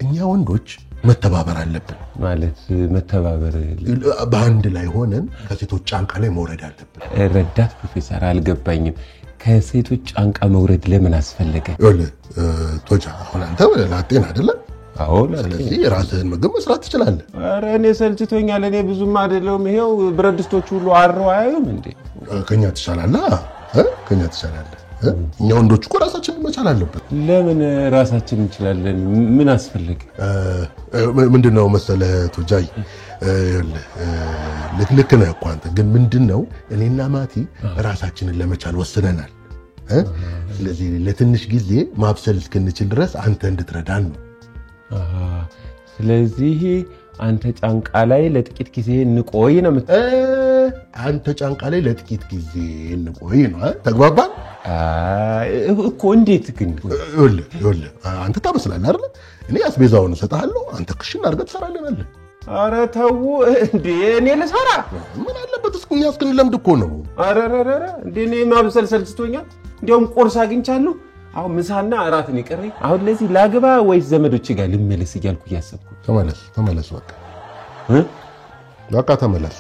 እኛ ወንዶች መተባበር አለብን ማለት መተባበር በአንድ ላይ ሆነን ከሴቶች ጫንቃ ላይ መውረድ አለብን ረዳት ፕሮፌሰር አልገባኝም ከሴቶች ጫንቃ መውረድ ለምን አስፈለገ ቶጃ አሁን አንተ ላጤን አይደለ አዎ ስለዚህ ራስህን ምግብ መስራት ትችላለህ ኧረ እኔ ሰልችቶኛል እኔ ብዙም አይደለም ይሄው ብረድስቶች ሁሉ አርው አያዩም እንዴ ከኛ ትሻላለህ ከኛ ትሻላለህ እኛ ወንዶች እኮ ራሳችንን መቻል አለብን ለምን ራሳችንን እንችላለን ምን አስፈልግ ምንድነው መሰለህ ቶጃይ ልክ ነህ እኮ አንተ ግን ምንድነው እኔና ማቲ ራሳችንን ለመቻል ወስነናል ስለዚህ ለትንሽ ጊዜ ማብሰል እስክንችል ድረስ አንተ እንድትረዳን ነው ስለዚህ አንተ ጫንቃ ላይ ለጥቂት ጊዜ እንቆይ ነው አንተ ጫንቃ ላይ ለጥቂት ጊዜ እንቆይ ነው ተግባባን እኮ እንዴት ግን ይኸውልህ አንተ ታበስላለህ አይደል እኔ አስቤዛውን እሰጥሃለሁ አንተ ክሽን አድርገህ ትሰራለህ ኧረ ተው እንዴ እኔ ልሰራ ምን አለበት እስኩኛ እስክንለምድ እኮ ነው ኧረ እንዴ እኔ ማብሰል ሰልችቶኛል እንደውም ቁርስ አግኝቻለሁ አሁን ምሳና እራትን ይቀርይ አሁን ለዚህ ላግባ ወይስ ዘመዶች ጋር ልመለስ እያልኩ ያሰብኩ ተመለስ በቃ ተመለስ